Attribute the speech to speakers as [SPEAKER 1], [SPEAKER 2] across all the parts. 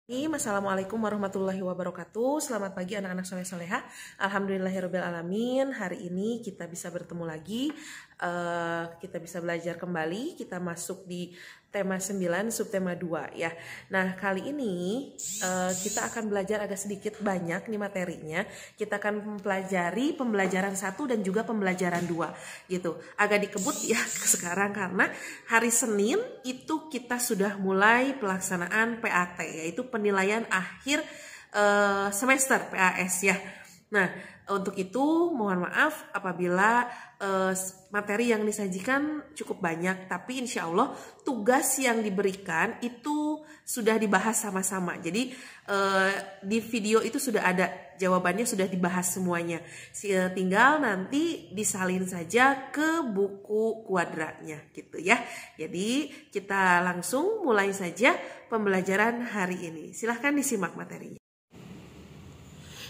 [SPEAKER 1] Assalamualaikum warahmatullahi wabarakatuh. Selamat pagi anak-anak soleh soleha. Alhamdulillahirabbil alamin. Hari ini kita bisa bertemu lagi. Kita bisa belajar kembali. Kita masuk di tema 9 subtema 2 ya. Nah, kali ini kita akan belajar agak sedikit banyak nih materinya. Kita akan mempelajari pembelajaran 1 dan juga pembelajaran 2 gitu. Agak dikebut ya sekarang karena hari Senin itu kita sudah mulai pelaksanaan PAT, yaitu penilaian akhir semester PAS ya. Nah, untuk itu mohon maaf apabila materi yang disajikan cukup banyak, tapi insya Allah tugas yang diberikan itu sudah dibahas sama-sama. Jadi di video itu sudah ada jawabannya, sudah dibahas semuanya. Tinggal nanti disalin saja ke buku kuadratnya gitu ya. Jadi kita langsung mulai saja pembelajaran hari ini. Silahkan disimak materinya.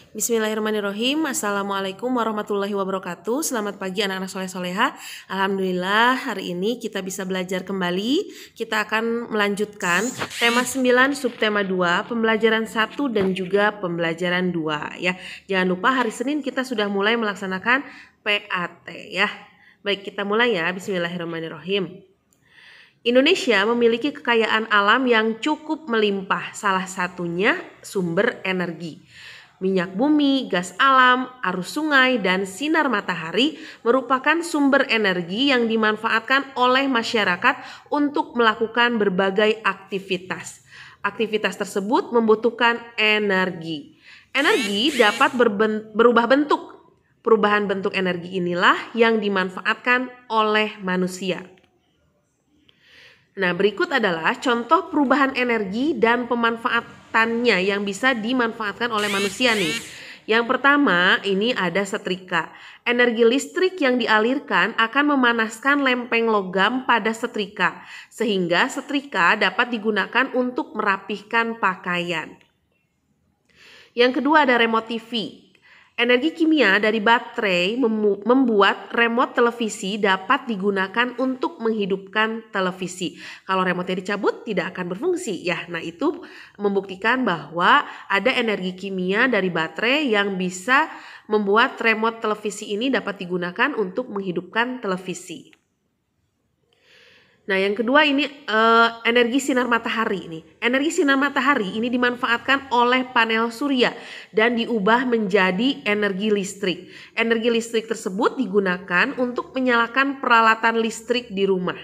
[SPEAKER 1] Bismillahirrahmanirrahim. Assalamualaikum warahmatullahi wabarakatuh. Selamat pagi anak-anak soleh soleha. Alhamdulillah hari ini kita bisa belajar kembali. Kita akan melanjutkan tema 9 subtema 2, pembelajaran 1 dan juga pembelajaran 2 ya. Jangan lupa hari Senin kita sudah mulai melaksanakan PAT ya. Baik, kita mulai ya. Bismillahirrahmanirrahim. Indonesia memiliki kekayaan alam yang cukup melimpah. Salah satunya sumber energi. Minyak bumi, gas alam, arus sungai, dan sinar matahari merupakan sumber energi yang dimanfaatkan oleh masyarakat untuk melakukan berbagai aktivitas. Aktivitas tersebut membutuhkan energi. Energi dapat berubah bentuk. Perubahan bentuk energi inilah yang dimanfaatkan oleh manusia. Nah, berikut adalah contoh perubahan energi dan pemanfaatannya yang bisa dimanfaatkan oleh manusia nih. Yang pertama, ini ada setrika. Energi listrik yang dialirkan akan memanaskan lempeng logam pada setrika, sehingga setrika dapat digunakan untuk merapihkan pakaian. Yang kedua ada remote TV. Energi kimia dari baterai membuat remote televisi dapat digunakan untuk menghidupkan televisi. Kalau remote-nya dicabut tidak akan berfungsi ya. Nah, itu membuktikan bahwa ada energi kimia dari baterai yang bisa membuat remote televisi ini dapat digunakan untuk menghidupkan televisi. Nah, yang kedua ini energi sinar matahari nih. Energi sinar matahari ini dimanfaatkan oleh panel surya dan diubah menjadi energi listrik. Energi listrik tersebut digunakan untuk menyalakan peralatan listrik di rumah.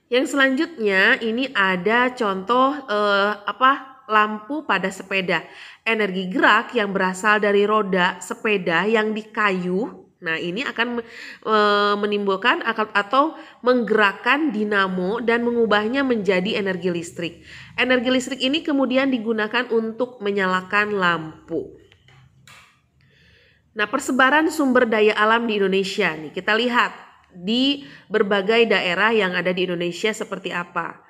[SPEAKER 1] Yang selanjutnya ini ada contoh lampu pada sepeda. Energi gerak yang berasal dari roda sepeda yang dikayuh. Nah, ini akan menimbulkan atau menggerakkan dinamo dan mengubahnya menjadi energi listrik. Energi listrik ini kemudian digunakan untuk menyalakan lampu. Nah, persebaran sumber daya alam di Indonesia nih, kita lihat di berbagai daerah yang ada di Indonesia seperti apa.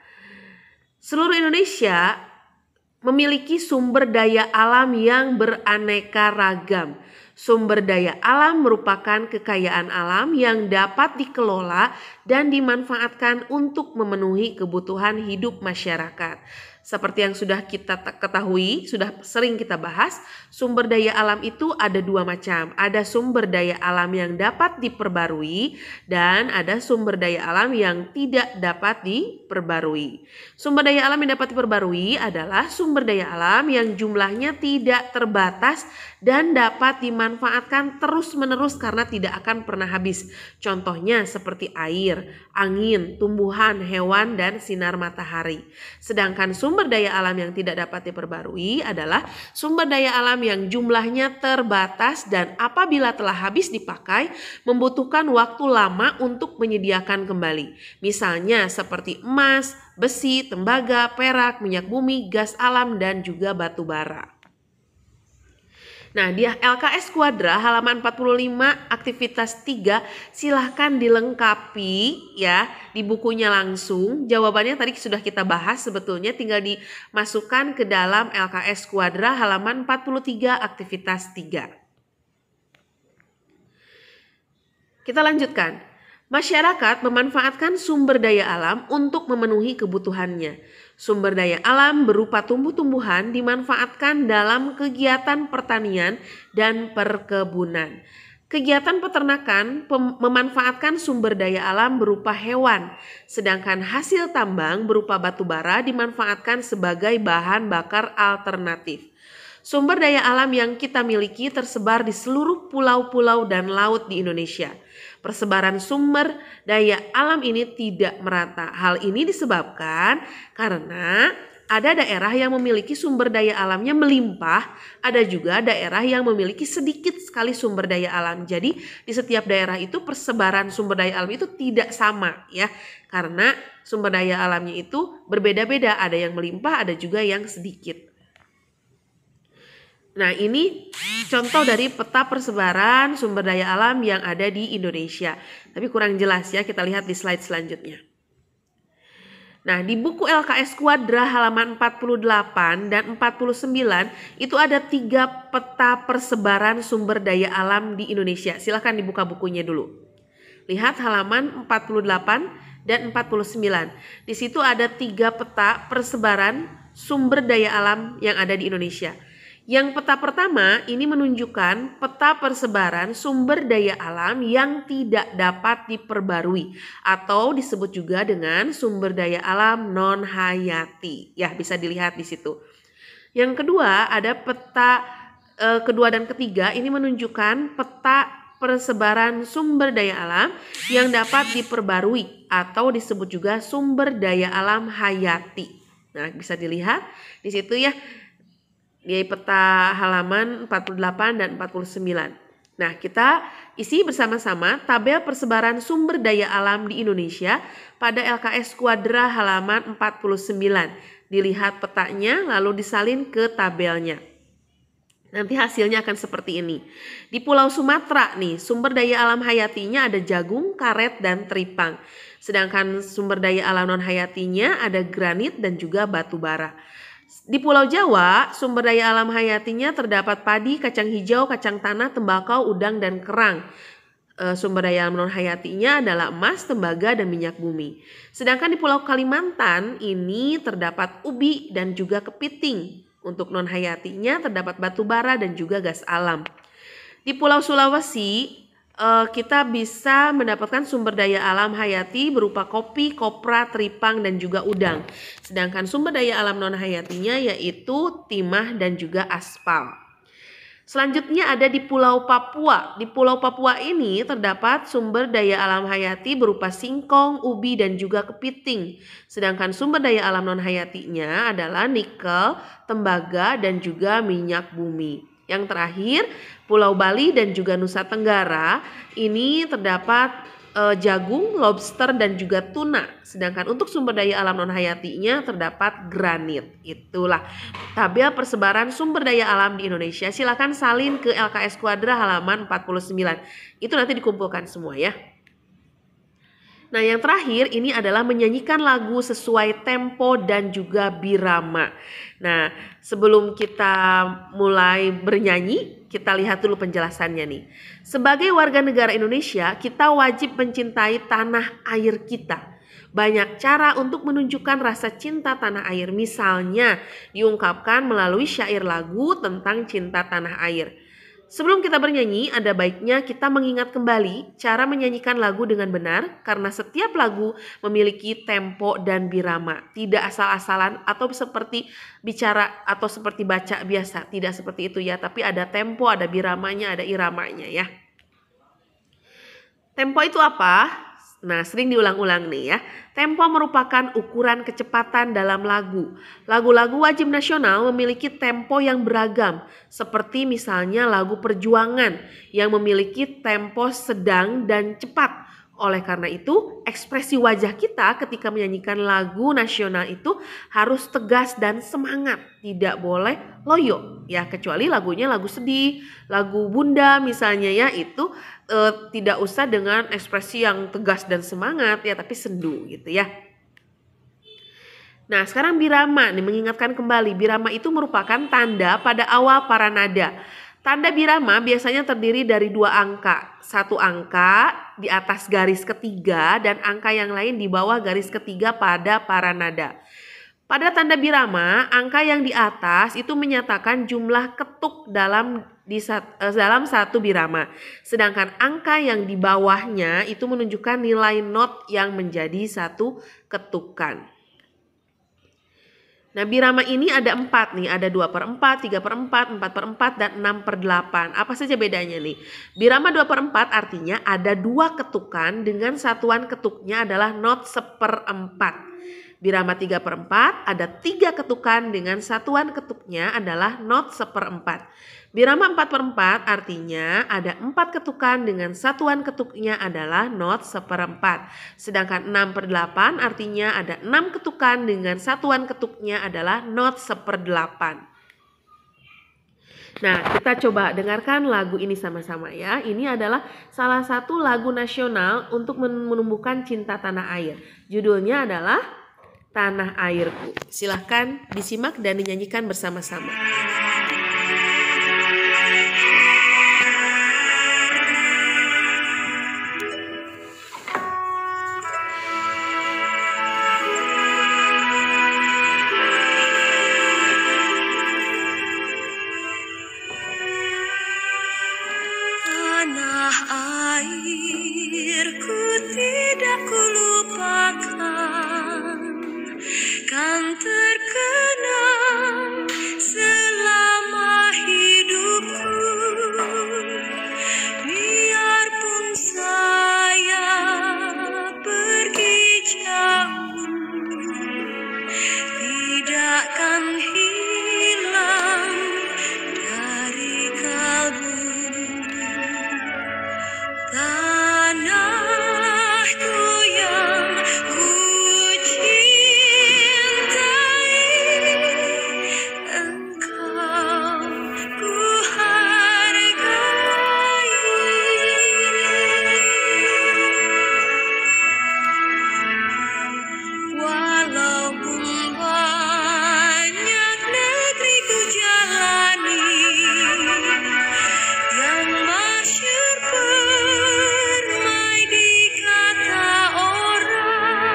[SPEAKER 1] Seluruh Indonesia memiliki sumber daya alam yang beraneka ragam. Sumber daya alam merupakan kekayaan alam yang dapat dikelola dan dimanfaatkan untuk memenuhi kebutuhan hidup masyarakat. Seperti yang sudah kita ketahui, sudah sering kita bahas, sumber daya alam itu ada dua macam. Ada sumber daya alam yang dapat diperbarui dan ada sumber daya alam yang tidak dapat diperbarui. Sumber daya alam yang dapat diperbarui adalah sumber daya alam yang jumlahnya tidak terbatas dan dapat dimanfaatkan terus-menerus karena tidak akan pernah habis. Contohnya seperti air, angin, tumbuhan, hewan, dan sinar matahari. Sedangkan sumber daya alam yang tidak dapat diperbarui adalah sumber daya alam yang jumlahnya terbatas dan apabila telah habis dipakai membutuhkan waktu lama untuk menyediakan kembali. Misalnya seperti emas, besi, tembaga, perak, minyak bumi, gas alam, dan juga batu bara. Nah, di LKS Quadra halaman 45 aktivitas 3 silahkan dilengkapi ya di bukunya langsung. Jawabannya tadi sudah kita bahas, sebetulnya tinggal dimasukkan ke dalam LKS Quadra halaman 43 aktivitas 3. Kita lanjutkan. Masyarakat memanfaatkan sumber daya alam untuk memenuhi kebutuhannya. Sumber daya alam berupa tumbuh-tumbuhan dimanfaatkan dalam kegiatan pertanian dan perkebunan. Kegiatan peternakan memanfaatkan sumber daya alam berupa hewan, sedangkan hasil tambang berupa batu bara dimanfaatkan sebagai bahan bakar alternatif. Sumber daya alam yang kita miliki tersebar di seluruh pulau-pulau dan laut di Indonesia. Persebaran sumber daya alam ini tidak merata. Hal ini disebabkan karena ada daerah yang memiliki sumber daya alamnya melimpah, ada juga daerah yang memiliki sedikit sekali sumber daya alam. Jadi di setiap daerah itu persebaran sumber daya alam itu tidak sama ya. Karena sumber daya alamnya itu berbeda-beda, ada yang melimpah, ada juga yang sedikit. Nah, ini contoh dari peta persebaran sumber daya alam yang ada di Indonesia. Tapi kurang jelas ya, kita lihat di slide selanjutnya. Nah, di buku LKS Quadra halaman 48 dan 49 itu ada 3 peta persebaran sumber daya alam di Indonesia. Silahkan dibuka bukunya dulu. Lihat halaman 48 dan 49. Di situ ada 3 peta persebaran sumber daya alam yang ada di Indonesia. Yang peta pertama ini menunjukkan peta persebaran sumber daya alam yang tidak dapat diperbarui atau disebut juga dengan sumber daya alam non hayati. Ya, bisa dilihat di situ. Yang kedua ada peta kedua dan ketiga ini menunjukkan peta persebaran sumber daya alam yang dapat diperbarui atau disebut juga sumber daya alam hayati. Nah, bisa dilihat di situ ya. Di peta halaman 48 dan 49. Nah, kita isi bersama-sama tabel persebaran sumber daya alam di Indonesia pada LKS Quadra halaman 49. Dilihat petanya lalu disalin ke tabelnya. Nanti hasilnya akan seperti ini. Di Pulau Sumatera nih, sumber daya alam hayatinya ada jagung, karet, dan teripang. Sedangkan sumber daya alam non hayatinya ada granit dan juga batu bara. Di Pulau Jawa, sumber daya alam hayatinya terdapat padi, kacang hijau, kacang tanah, tembakau, udang, dan kerang. Sumber daya alam non hayatinya adalah emas, tembaga, dan minyak bumi. Sedangkan di Pulau Kalimantan ini terdapat ubi dan juga kepiting. Untuk non hayatinya terdapat batu bara dan juga gas alam. Di Pulau Sulawesi kita bisa mendapatkan sumber daya alam hayati berupa kopi, kopra, teripang, dan juga udang. Sedangkan sumber daya alam non hayatinya yaitu timah dan juga aspal. Selanjutnya ada di Pulau Papua. Di Pulau Papua ini terdapat sumber daya alam hayati berupa singkong, ubi, dan juga kepiting. Sedangkan sumber daya alam non hayatinya adalah nikel, tembaga, dan juga minyak bumi. Yang terakhir, Pulau Bali dan juga Nusa Tenggara ini terdapat jagung, lobster, dan juga tuna. Sedangkan untuk sumber daya alam non hayatinya terdapat granit. Itulah tabel persebaran sumber daya alam di Indonesia. Silakan salin ke LKS Quadra halaman 49. Itu nanti dikumpulkan semua ya. Nah, yang terakhir ini adalah menyanyikan lagu sesuai tempo dan juga birama. Nah, sebelum kita mulai bernyanyi, kita lihat dulu penjelasannya nih. Sebagai warga negara Indonesia, kita wajib mencintai tanah air kita. Banyak cara untuk menunjukkan rasa cinta tanah air. Misalnya, diungkapkan melalui syair lagu tentang cinta tanah air. Sebelum kita bernyanyi, ada baiknya kita mengingat kembali cara menyanyikan lagu dengan benar karena setiap lagu memiliki tempo dan birama. Tidak asal-asalan atau seperti bicara atau seperti baca biasa. Tidak seperti itu ya, tapi ada tempo, ada biramanya, ada iramanya ya. Tempo itu apa? Nah, sering diulang-ulang nih ya. Tempo merupakan ukuran kecepatan dalam lagu. Lagu-lagu wajib nasional memiliki tempo yang beragam, seperti misalnya lagu Perjuangan yang memiliki tempo sedang dan cepat. Oleh karena itu, ekspresi wajah kita ketika menyanyikan lagu nasional itu harus tegas dan semangat, tidak boleh loyo ya, kecuali lagunya lagu sedih, lagu Bunda misalnya ya, itu tidak usah dengan ekspresi yang tegas dan semangat ya, tapi sendu gitu ya. Nah, sekarang birama nih, mengingatkan kembali, birama itu merupakan tanda pada awal para nada. Tanda birama biasanya terdiri dari 2 angka. 1 angka di atas garis ketiga dan angka yang lain di bawah garis ketiga pada para nada. Pada tanda birama, angka yang di atas itu menyatakan jumlah ketuk dalam satu birama. Sedangkan angka yang di bawahnya itu menunjukkan nilai not yang menjadi satu ketukan. Nah, birama ini ada 4 nih, ada 2/4, 3/4, 4/4, dan 6/8. Apa saja bedanya nih? Birama 2/4 artinya ada 2 ketukan dengan satuan ketuknya adalah not 1/4. Birama 3/4 ada 3 ketukan dengan satuan ketuknya adalah not 1/4. Birama 4/4 artinya ada 4 ketukan dengan satuan ketuknya adalah not 1/4. Sedangkan 6/8 artinya ada 6 ketukan dengan satuan ketuknya adalah not 1/8. Nah, kita coba dengarkan lagu ini sama-sama ya. Ini adalah salah satu lagu nasional untuk menumbuhkan cinta tanah air. Judulnya adalah Tanah Airku. Silahkan disimak dan dinyanyikan bersama-sama.
[SPEAKER 2] Tanah airku tidak kulupakan, kan terkenang selama hidupku. Biarpun saya pergi jauh, tidakkan hilang dari kalbu. Tanahku yang ku cintai, engkau ku hargai. Walaupun banyak negeri ku jalani, yang masyhur permai di kata orang,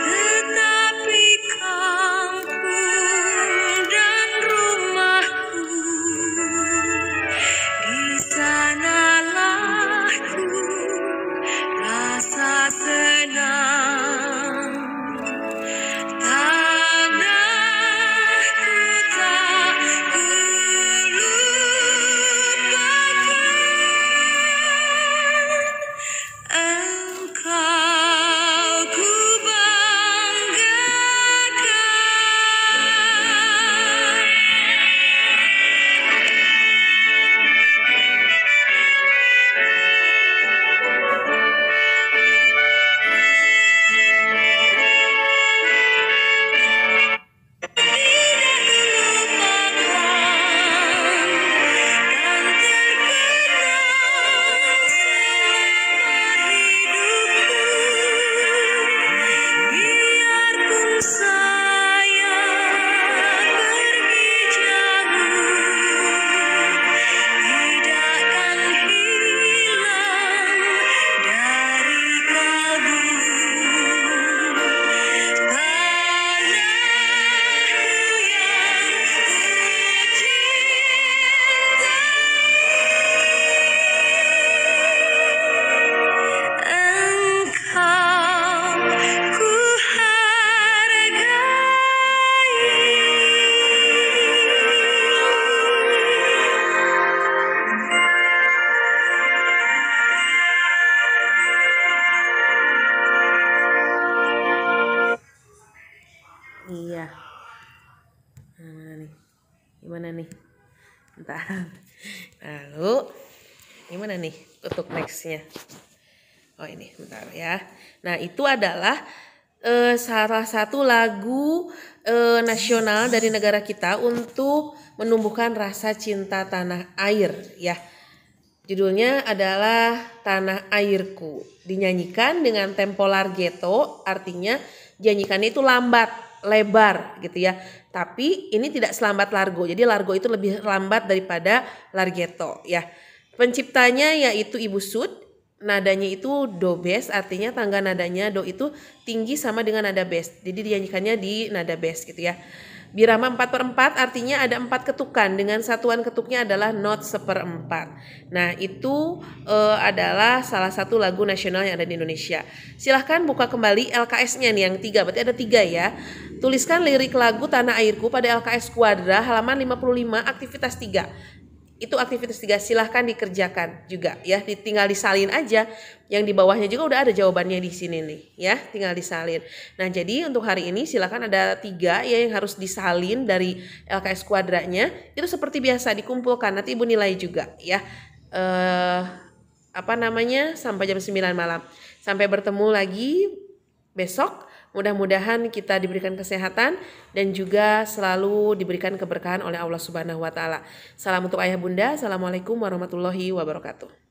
[SPEAKER 2] tetapi kampung dan rumahku, di sanalah ku rasa senang. Tanahku tak kulupakan, engkau ku biarpun saya pergi jauh, tidakkan hilang dari kalbu. Tanahku yang ku cintai, engkau ku
[SPEAKER 1] Iya. Nah, nih. Gimana nih? Bentar. Lalu gimana nih untuk nextnya? Oh ini, bentar ya. Nah itu adalah salah satu lagu nasional dari negara kita untuk menumbuhkan rasa cinta tanah air ya. Judulnya adalah Tanah Airku. Dinyanyikan dengan tempo larghetto, artinya dinyanyikannya itu lambat, lebar gitu ya. Tapi ini tidak selambat largo. Jadi largo itu lebih lambat daripada larghetto ya. Penciptanya yaitu Ibu Sud. nadanya itu do bes, artinya tangga nadanya do itu tinggi sama dengan nada bes. Jadi dinyanyikannya di nada bes gitu ya. Birama 4/4 artinya ada 4 ketukan dengan satuan ketuknya adalah not 1/4. Nah itu adalah salah satu lagu nasional yang ada di Indonesia. Silahkan buka kembali LKS-nya nih yang 3, berarti ada 3 ya. Tuliskan lirik lagu Tanah Airku pada LKS Kuadra halaman 55 aktivitas 3. Itu aktivitas 3, silahkan dikerjakan juga ya, tinggal disalin aja. Yang di bawahnya juga udah ada jawabannya di sini nih ya, tinggal disalin. Nah jadi untuk hari ini silahkan ada 3 ya yang harus disalin dari LKS kuadranya. Itu seperti biasa dikumpulkan, nanti ibu nilai juga ya. Sampai jam 9 malam. Sampai bertemu lagi besok. Mudah-mudahan kita diberikan kesehatan dan juga selalu diberikan keberkahan oleh Allah Subhanahu wa taala. Salam untuk ayah bunda. Assalamualaikum warahmatullahi wabarakatuh.